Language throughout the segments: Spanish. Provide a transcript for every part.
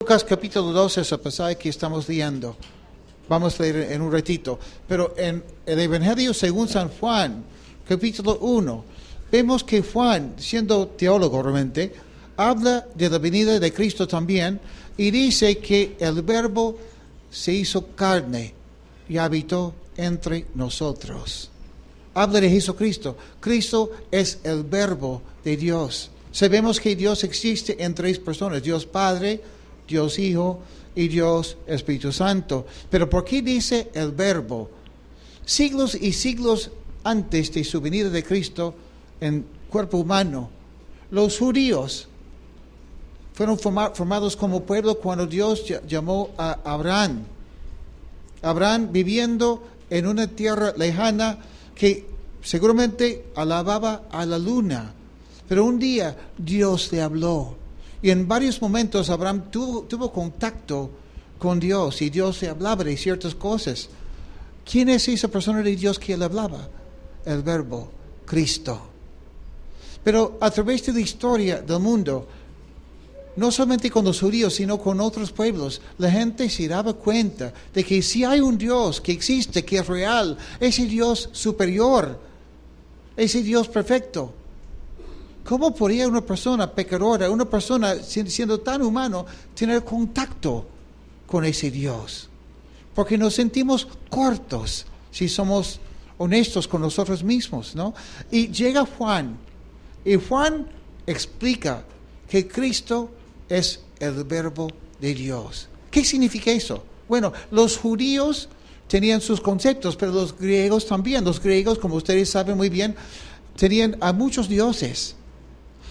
Lucas capítulo 2 es el pasaje que estamos leyendo. Vamos a leer en un ratito. Pero en el Evangelio según San Juan, capítulo 1, vemos que Juan, siendo teólogo realmente, habla de la venida de Cristo también y dice que el Verbo se hizo carne y habitó entre nosotros. Habla de Jesucristo. Cristo es el Verbo de Dios. Sabemos que Dios existe en tres personas: Dios Padre, Dios Hijo y Dios Espíritu Santo. Pero ¿por qué dice el Verbo? Siglos y siglos antes de su venida de Cristo en cuerpo humano, los judíos fueron formados como pueblo cuando Dios llamó a Abraham. Abraham viviendo en una tierra lejana que seguramente alababa a la luna. Pero un día Dios le habló. Y en varios momentos Abraham tuvo contacto con Dios y Dios le hablaba de ciertas cosas. ¿Quién es esa persona de Dios que le hablaba? El Verbo, Cristo. Pero a través de la historia del mundo, no solamente con los judíos, sino con otros pueblos, la gente se daba cuenta de que si hay un Dios que existe, que es real, ese Dios superior, ese Dios perfecto, ¿cómo podría una persona pecadora, una persona siendo tan humano, tener contacto con ese Dios? Porque nos sentimos cortos si somos honestos con nosotros mismos, ¿no? Y llega Juan, y Juan explica que Cristo es el Verbo de Dios. ¿Qué significa eso? Bueno, los judíos tenían sus conceptos, pero los griegos también. Los griegos, como ustedes saben muy bien, tenían a muchos dioses.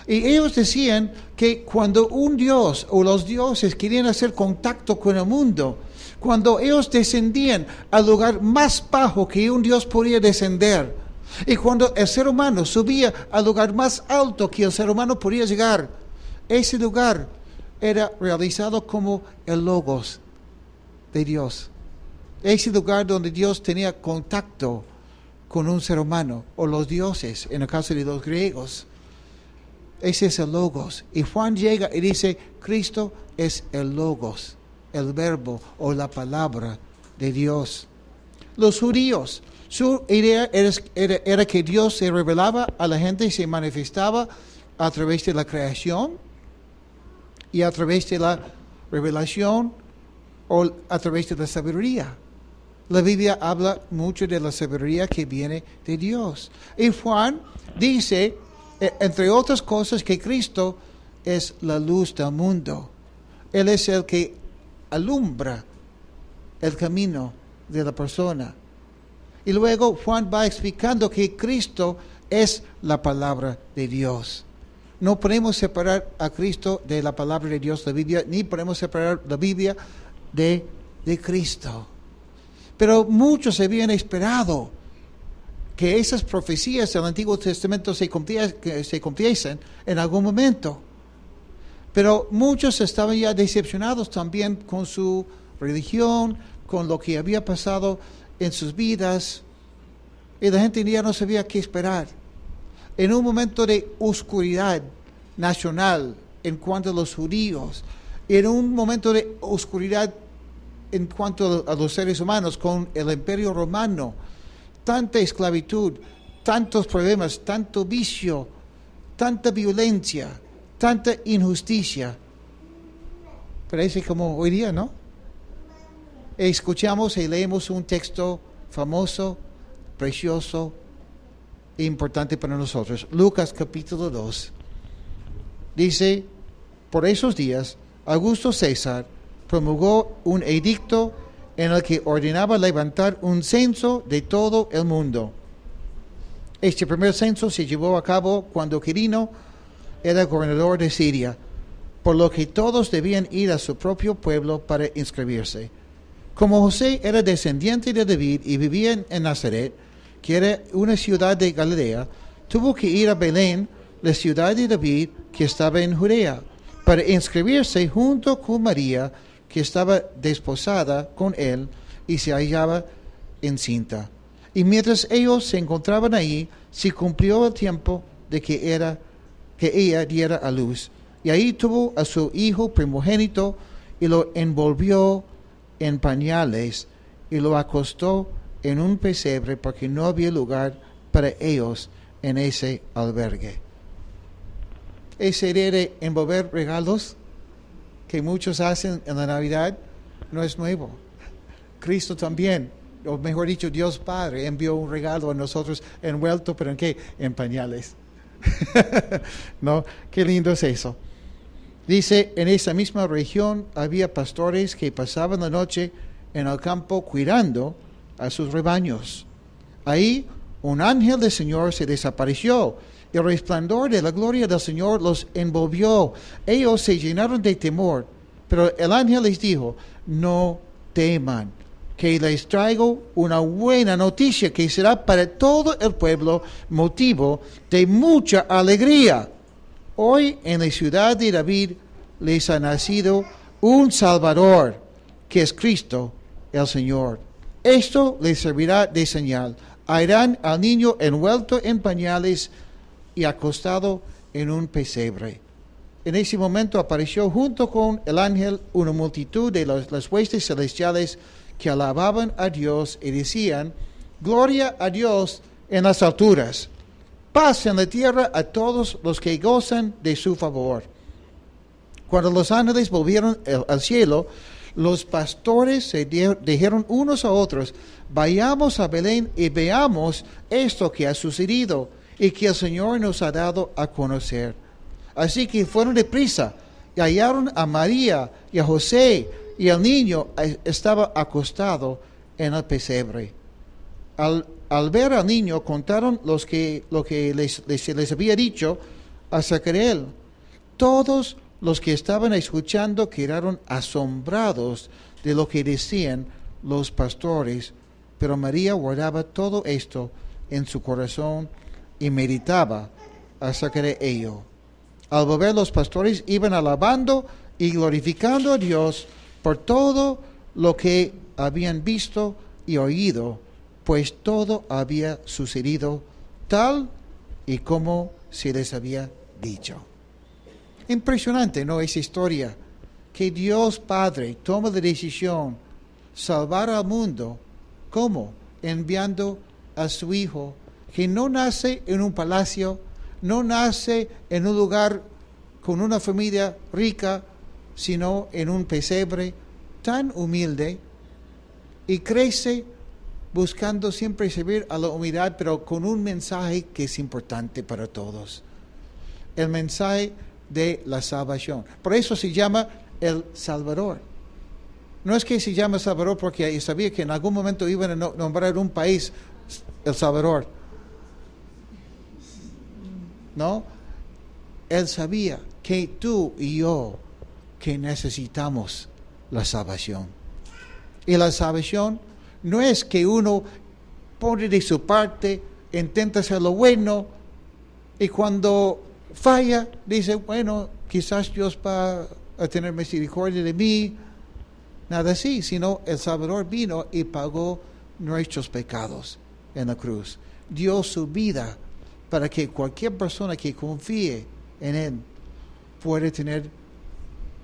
Y ellos decían que cuando un dios o los dioses querían hacer contacto con el mundo, cuando ellos descendían al lugar más bajo que un dios podía descender, y cuando el ser humano subía al lugar más alto que el ser humano podía llegar, ese lugar era realizado como el Logos de Dios. Ese lugar donde Dios tenía contacto con un ser humano, o los dioses, en el caso de los griegos. Ese es el Logos. Y Juan llega y dice, Cristo es el Logos, el Verbo o la palabra de Dios. Los judíos, su idea era que Dios se revelaba a la gente y se manifestaba a través de la creación y a través de la revelación o a través de la sabiduría. La Biblia habla mucho de la sabiduría que viene de Dios. Y Juan dice, entre otras cosas, que Cristo es la luz del mundo. Él es el que alumbra el camino de la persona. Y luego Juan va explicando que Cristo es la palabra de Dios. No podemos separar a Cristo de la palabra de Dios, la Biblia, ni podemos separar la Biblia de Cristo. Pero muchos habían esperado que esas profecías del Antiguo Testamento se cumpliesen en algún momento. Pero muchos estaban ya decepcionados también con su religión, con lo que había pasado en sus vidas, y la gente ya no sabía qué esperar. En un momento de oscuridad nacional en cuanto a los judíos, en un momento de oscuridad en cuanto a los seres humanos con el Imperio Romano, tanta esclavitud, tantos problemas, tanto vicio, tanta violencia, tanta injusticia. Parece como hoy día, ¿no? Escuchamos y leemos un texto famoso, precioso e importante para nosotros. Lucas capítulo 2. Dice, por esos días, Augusto César promulgó un edicto en el que ordenaba levantar un censo de todo el mundo. Este primer censo se llevó a cabo cuando Quirino era gobernador de Siria, por lo que todos debían ir a su propio pueblo para inscribirse. Como José era descendiente de David y vivía en Nazaret, que era una ciudad de Galilea, tuvo que ir a Belén, la ciudad de David, que estaba en Judea, para inscribirse junto con María, que estaba desposada con él y se hallaba encinta. Y mientras ellos se encontraban ahí, se cumplió el tiempo de que ella diera a luz. Y ahí tuvo a su hijo primogénito, y lo envolvió en pañales y lo acostó en un pesebre porque no había lugar para ellos en ese albergue. Esa idea de envolver regalos que muchos hacen en la Navidad no es nuevo. Cristo también, o mejor dicho, Dios Padre envió un regalo a nosotros envuelto, pero ¿en qué? En pañales. ¿No? Qué lindo es eso. Dice, en esa misma región había pastores que pasaban la noche en el campo cuidando a sus rebaños. Ahí un ángel del Señor se desapareció. El resplandor de la gloria del Señor los envolvió. Ellos se llenaron de temor. Pero el ángel les dijo, no teman, que les traigo una buena noticia que será para todo el pueblo motivo de mucha alegría. Hoy en la ciudad de David les ha nacido un Salvador, que es Cristo el Señor. Esto les servirá de señal. Hallarán al niño envuelto en pañales y acostado en un pesebre. En ese momento apareció junto con el ángel una multitud de las huestes celestiales que alababan a Dios y decían, gloria a Dios en las alturas, paz en la tierra a todos los que gozan de su favor. Cuando los ángeles volvieron al cielo, los pastores se dijeron unos a otros, vayamos a Belén y veamos esto que ha sucedido y que el Señor nos ha dado a conocer. Así que fueron deprisa y hallaron a María y a José, y el niño estaba acostado en el pesebre. Al ver al niño, contaron lo que les había dicho acerca de él. Todos los que estaban escuchando quedaron asombrados de lo que decían los pastores, pero María guardaba todo esto en su corazón y meditaba acerca de ello. Al volver los pastores iban alabando y glorificando a Dios por todo lo que habían visto y oído, pues todo había sucedido tal y como se les había dicho. Impresionante, ¿no? Esa historia, que Dios Padre toma la decisión salvar al mundo. ¿Cómo? Enviando a su Hijo, que no nace en un palacio, no nace en un lugar con una familia rica, sino en un pesebre tan humilde, y crece buscando siempre servir a la humildad, pero con un mensaje que es importante para todos. El mensaje de la salvación. Por eso se llama el Salvador. No es que se llama Salvador porque sabía que en algún momento iban a nombrar un país el Salvador. No. Él sabía que tú y yo que necesitamos la salvación. Y la salvación no es que uno pone de su parte, intenta hacer lo bueno, y cuando falla, dice, bueno, quizás Dios va a tener misericordia de mí. Nada así, sino el Salvador vino y pagó nuestros pecados en la cruz. Dio su vida para que cualquier persona que confíe en Él pueda tener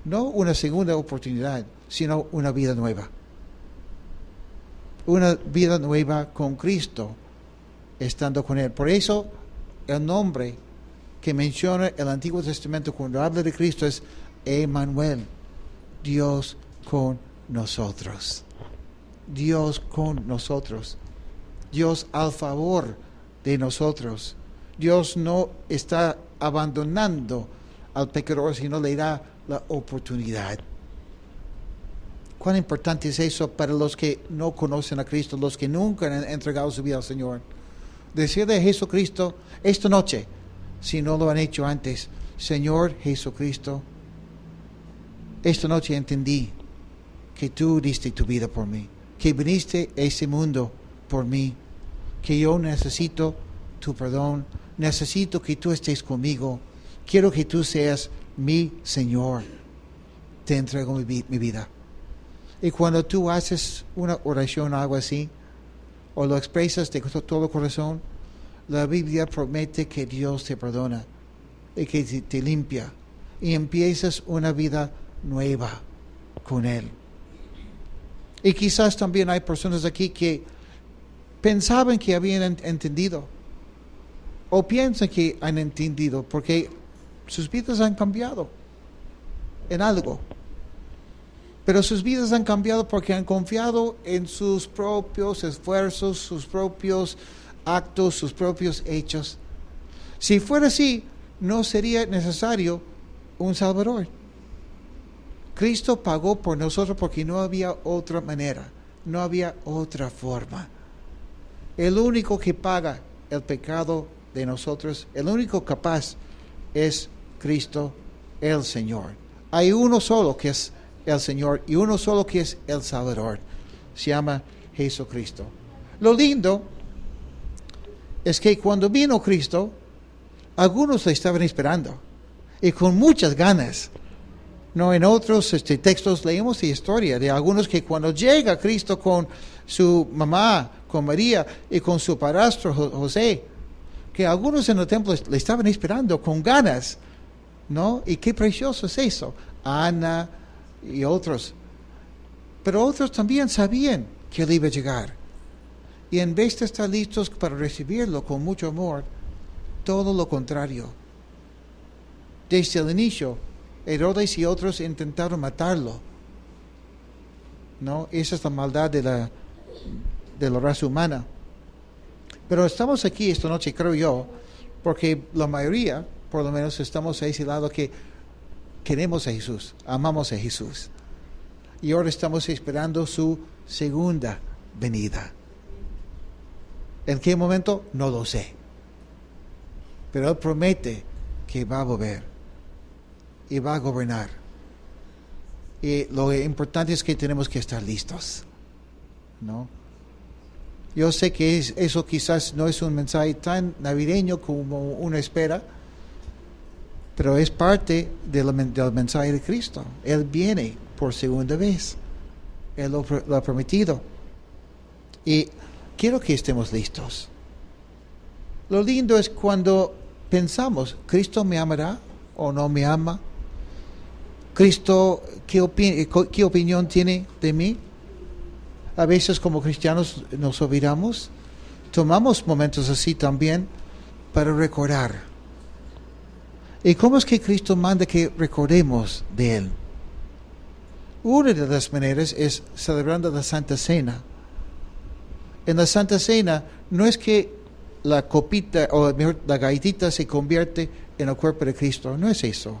no una segunda oportunidad, sino una vida nueva. Una vida nueva con Cristo, estando con Él. Por eso el nombre que menciona el Antiguo Testamento cuando habla de Cristo es Emmanuel, Dios con nosotros. Dios con nosotros. Dios al favor de nosotros. Dios no está abandonando al pecador, sino le da la oportunidad. ¿Cuán importante es eso para los que no conocen a Cristo, los que nunca han entregado su vida al Señor? Decirle a Jesucristo esta noche, si no lo han hecho antes, Señor Jesucristo, esta noche entendí que tú diste tu vida por mí, que viniste a este mundo por mí, que yo necesito tu perdón, necesito que tú estés conmigo, quiero que tú seas mi Señor, te entrego mi vida. Y cuando tú haces una oración o algo así, o lo expresas de todo corazón, la Biblia promete que Dios te perdona y que te limpia y empiezas una vida nueva, con Él. Y quizás también hay personas aquí que pensaban que habían entendido o piensan que han entendido porque sus vidas han cambiado en algo. Pero sus vidas han cambiado porque han confiado en sus propios esfuerzos, sus propios actos, sus propios hechos. Si fuera así, no sería necesario un Salvador. Cristo pagó por nosotros porque no había otra manera, no había otra forma. El único que paga el pecado de nosotros, el único capaz es Cristo el Señor. Hay uno solo que es el Señor y uno solo que es el Salvador. Se llama Jesucristo. Lo lindo es que cuando vino Cristo, algunos le estaban esperando y con muchas ganas. No, en otros textos leemos la historia de algunos que cuando llega Cristo con su mamá, con María y con su padrastro José, que algunos en el templo le estaban esperando con ganas, ¿no? Y qué precioso es eso. Ana y otros. Pero otros también sabían que él iba a llegar. Y en vez de estar listos para recibirlo con mucho amor, todo lo contrario. Desde el inicio, Herodes y otros intentaron matarlo. ¿No? Esa es la maldad de la raza humana. Pero estamos aquí esta noche, creo yo, porque la mayoría, por lo menos, estamos a ese lado que queremos a Jesús, amamos a Jesús. Y ahora estamos esperando su segunda venida. ¿En qué momento? No lo sé. Pero Él promete que va a volver y va a gobernar. Y lo importante es que tenemos que estar listos, ¿no? Yo sé que eso quizás no es un mensaje tan navideño como uno espera, pero es parte del mensaje de Cristo. Él viene por segunda vez. Él lo ha prometido. Y quiero que estemos listos. Lo lindo es cuando pensamos, ¿Cristo me amará o no me ama? ¿Cristo qué opinión tiene de mí? A veces como cristianos nos olvidamos. Tomamos momentos así también para recordar. ¿Y cómo es que Cristo manda que recordemos de Él? Una de las maneras es celebrando la Santa Cena. En la Santa Cena no es que la copita o mejor la galletita se convierte en el cuerpo de Cristo. No es eso.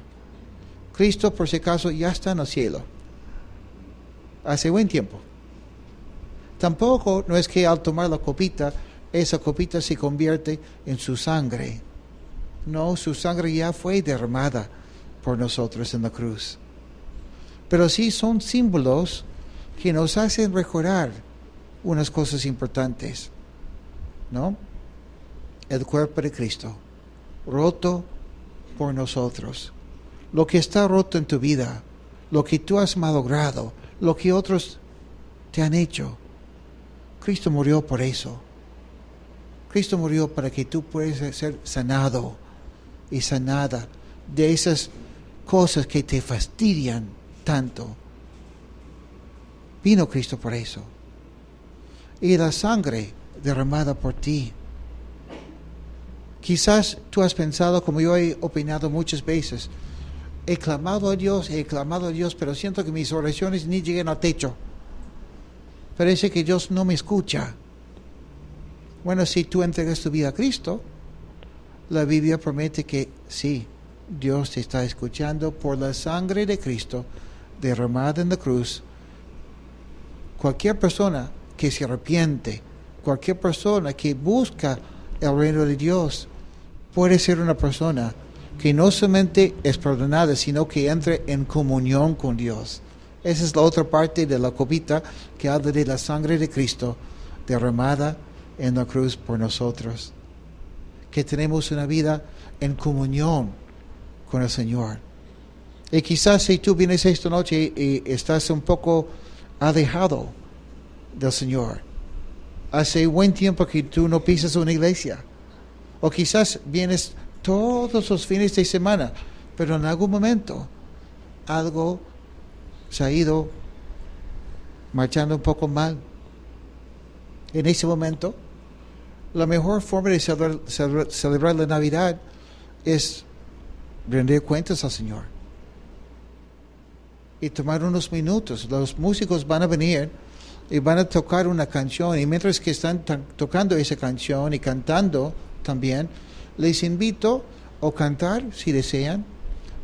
Cristo, por si acaso, ya está en el cielo. Hace buen tiempo. Tampoco no es que al tomar la copita, esa copita se convierte en su sangre. No, su sangre ya fue derramada por nosotros en la cruz. Pero sí son símbolos que nos hacen recordar unas cosas importantes, ¿no? El cuerpo de Cristo, roto por nosotros. Lo que está roto en tu vida, lo que tú has malogrado, lo que otros te han hecho. Cristo murió por eso. Cristo murió para que tú puedas ser sanado y sanada de esas cosas que te fastidian tanto. Vino Cristo por eso. Y la sangre derramada por ti. Quizás tú has pensado, como yo he opinado muchas veces, he clamado a Dios, pero siento que mis oraciones ni llegan al techo. Parece que Dios no me escucha. Bueno, si tú entregas tu vida a Cristo, la Biblia promete que sí, Dios te está escuchando por la sangre de Cristo derramada en la cruz. Cualquier persona que se arrepiente, cualquier persona que busca el reino de Dios, puede ser una persona que no solamente es perdonada, sino que entre en comunión con Dios. Esa es la otra parte de la copita que habla de la sangre de Cristo derramada en la cruz por nosotros. Que tenemos una vida en comunión con el Señor. Y quizás si tú vienes esta noche y estás un poco alejado del Señor, hace buen tiempo que tú no pisas una iglesia, o quizás vienes todos los fines de semana, pero en algún momento algo se ha ido marchando un poco mal. En ese momento, la mejor forma de celebrar la Navidad es rendir cuentas al Señor y tomar unos minutos. Los músicos van a venir y van a tocar una canción, y mientras que están tocando esa canción y cantando también, les invito a cantar si desean,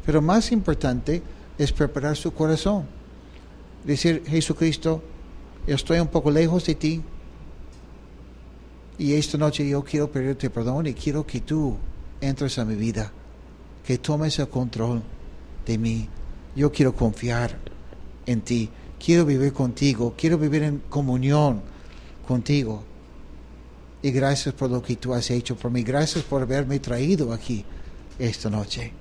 pero más importante es preparar su corazón. Decir: Jesucristo, yo estoy un poco lejos de ti, y esta noche yo quiero pedirte perdón y quiero que tú entres a mi vida, que tomes el control de mí. Yo quiero confiar en ti, quiero vivir contigo, quiero vivir en comunión contigo. Y gracias por lo que tú has hecho por mí, gracias por haberme traído aquí esta noche.